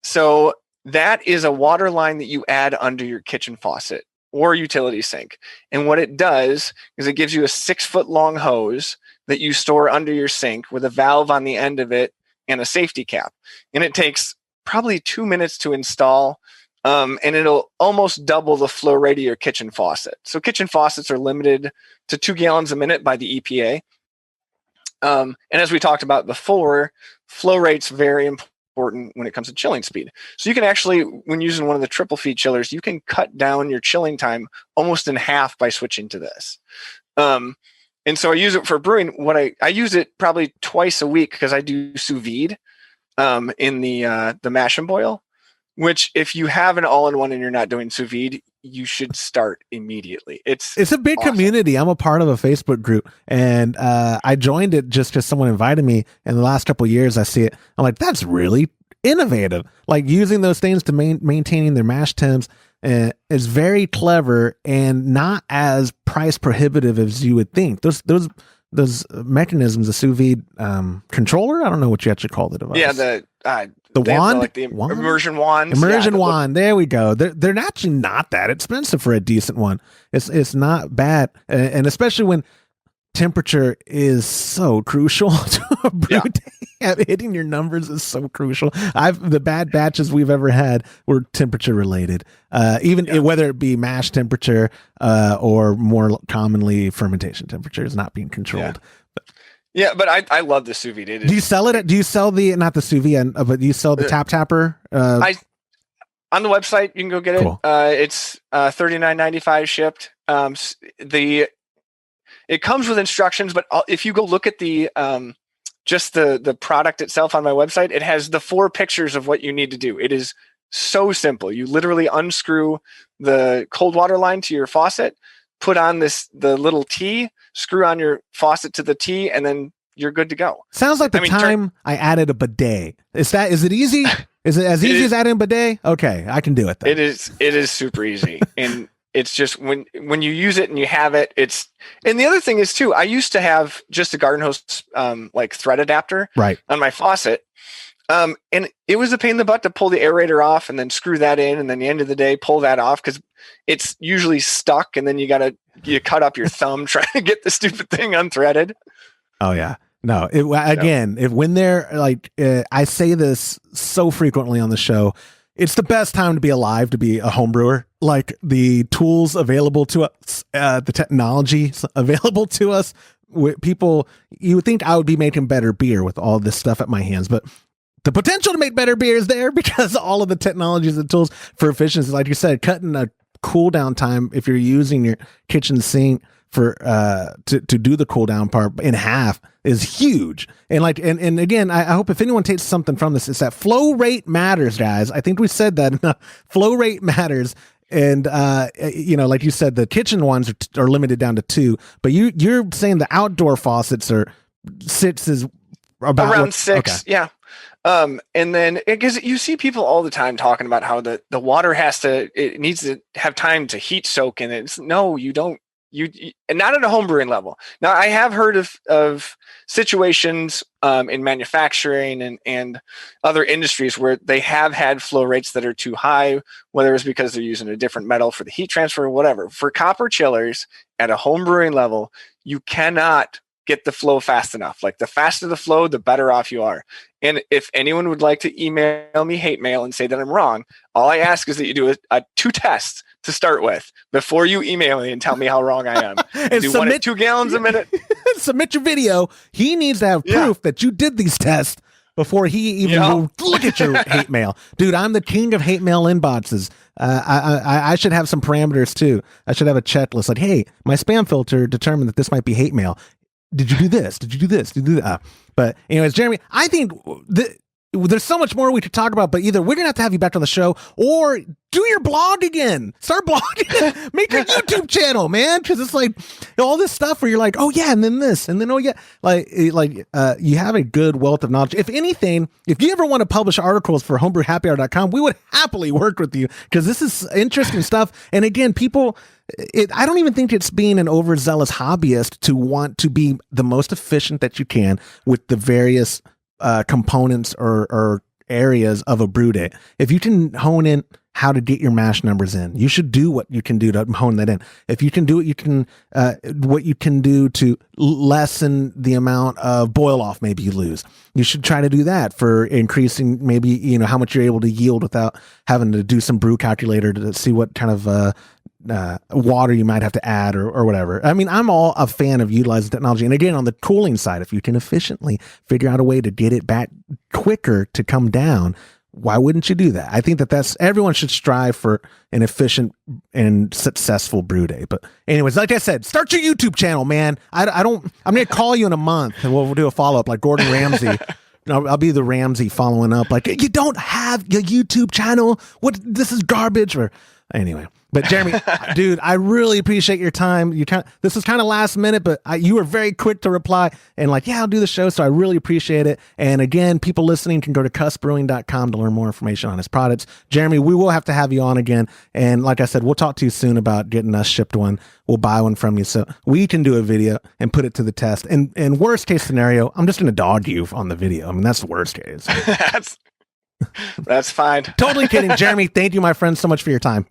So that is a water line that you add under your kitchen faucet or utility sink. And what it does is it gives you a 6-foot long hose that you store under your sink with a valve on the end of it and a safety cap. And it takes probably 2 minutes to install, and it'll almost double the flow rate of your kitchen faucet. So kitchen faucets are limited to 2 gallons a minute by the EPA. And as we talked about before, flow rate's very important when it comes to chilling speed. So you can actually, when using one of the triple feed chillers, you can cut down your chilling time almost in half by switching to this. And so I use it for brewing. I use it probably twice a week because I do sous vide in the mash and boil, which if you have an all-in-one and you're not doing sous vide, you should start immediately. It's a big awesome. community. I'm a part of a Facebook group, and I joined it just because someone invited me. In the last couple of years, I see it. I'm like, that's really innovative. Like using those things to maintaining their mash temps is very clever and not as price prohibitive as you would think. Those mechanisms, the sous vide controller. I don't know what you actually call the device. Yeah, the wand, like the immersion wand. Immersion wand. There we go. They're actually not that expensive for a decent one. It's not bad, and especially when temperature is so crucial to a brew day. Hitting your numbers is so crucial. The bad batches we've ever had were temperature related, whether it be mash temperature or more commonly fermentation temperature is not being controlled. Yeah, but I love the sous vide. Do you sell it? Do you sell not the sous vide, but do you sell the tap tapper? On the website, you can go get it. Cool. It's $39.95 shipped. It comes with instructions, but if you go look at the just the product itself on my website, it has the 4 pictures of what you need to do. It is so simple. You literally unscrew the cold water line to your faucet, put on the little T, screw on your faucet to the T, and then you're good to go. Sounds like I added a bidet. Is it easy? Is it as easy as adding a bidet? Okay, I can do it then. It is super easy. And it's just when you use it and you have it, and the other thing is too, I used to have just a garden hose like thread adapter on my faucet. And it was a pain in the butt to pull the aerator off and then screw that in. And then the end of the day, pull that off because it's usually stuck. And then you cut up your thumb trying to get the stupid thing unthreaded. Oh yeah. No, when they're like, I say this so frequently on the show, it's the best time to be alive to be a home brewer. Like the tools available to us, the technology available to us. People, you would think I would be making better beer with all this stuff at my hands, but the potential to make better beer is there because all of the technologies and tools for efficiency, like you said, cutting a cool down time if you're using your kitchen sink for to do the cool down part in half is huge. And and again, I hope if anyone takes something from this, it's that flow rate matters, guys. I think we said that flow rate matters. And like you said, the kitchen ones are limited down to 2, but you're saying the outdoor faucets are 6 is about around 6. Okay. Yeah. And then because you see people all the time talking about how the water it needs to have time to heat soak in it. No, you don't. And not at a home brewing level. Now, I have heard of situations in manufacturing and other industries where they have had flow rates that are too high, whether it's because they're using a different metal for the heat transfer or whatever. For copper chillers at a home brewing level, you cannot get the flow fast enough. Like the faster the flow, the better off you are. And if anyone would like to email me hate mail and say that I'm wrong, all I ask is that you do a 2 tests to start with before you email me and tell me how wrong I am. And do 1 at 2 gallons a minute. Submit your video. He needs to have proof that you did these tests before he even will look at your hate mail. Dude, I'm the king of hate mail inboxes. I should have some parameters too. I should have a checklist like, hey, my spam filter determined that this might be hate mail. Did you do this? Did you do this? Did you do that? But anyways, Jeremy, I think there's so much more we could talk about, but either we're going to have you back on the show or do your blog again. Start blogging. Make your YouTube channel, man. Because it's like all this stuff where you're like, oh, yeah, and then this, and then, oh, yeah. You have a good wealth of knowledge. If anything, if you ever want to publish articles for homebrewhappyhour.com, we would happily work with you because this is interesting stuff. And again, I don't even think it's being an overzealous hobbyist to want to be the most efficient that you can with the various components or areas of a brew day. If you can hone in how to get your mash numbers in, you should do what you can do to hone that in. If you can do what you can do to lessen the amount of boil off maybe you lose, you should try to do that for increasing maybe how much you're able to yield without having to do some brew calculator to see what kind of water you might have to add or whatever. I mean, I'm all a fan of utilizing technology. And again, on the cooling side, if you can efficiently figure out a way to get it back quicker to come down, why wouldn't you do that? I think everyone should strive for an efficient and successful brew day. But anyways, like I said, start your YouTube channel, man. I'm going to call you in a month and we'll do a follow-up like Gordon Ramsay. I'll be the Ramsay following up like, you don't have your YouTube channel. What? This is garbage. Or anyway. But Jeremy, dude, I really appreciate your time. This was kind of last minute, but you were very quick to reply and like, yeah, I'll do the show. So I really appreciate it. And again, people listening can go to CuS.brewing.com to learn more information on his products. Jeremy, we will have to have you on again. And like I said, we'll talk to you soon about getting us shipped one. We'll buy one from you so we can do a video and put it to the test. And worst case scenario, I'm just going to dog you on the video. I mean, that's the worst case. That's fine. Totally kidding. Jeremy, thank you, my friend, so much for your time.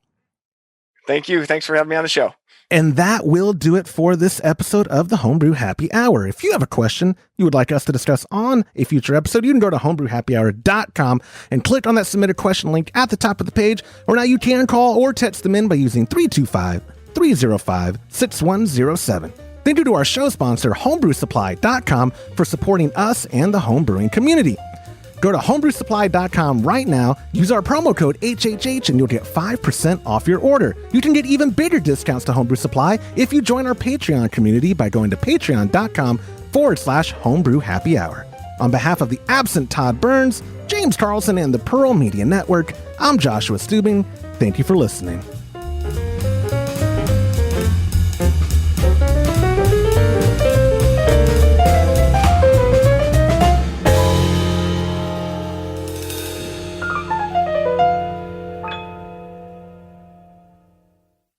Thank you. Thanks for having me on the show. And that will do it for this episode of the Homebrew Happy Hour. If you have a question you would like us to discuss on a future episode, you can go to homebrewhappyhour.com and click on that submit a question link at the top of the page. Or now you can call or text them in by using 325-305-6107. Thank you to our show sponsor, homebrewsupply.com, for supporting us and the homebrewing community. Go to homebrewsupply.com right now, use our promo code HHH, and you'll get 5% off your order. You can get even bigger discounts to Homebrew Supply if you join our Patreon community by going to patreon.com/homebrew happy hour. On behalf of the absent Todd Burns, James Carlson, and the Pearl Media Network, I'm Joshua Stubing. Thank you for listening.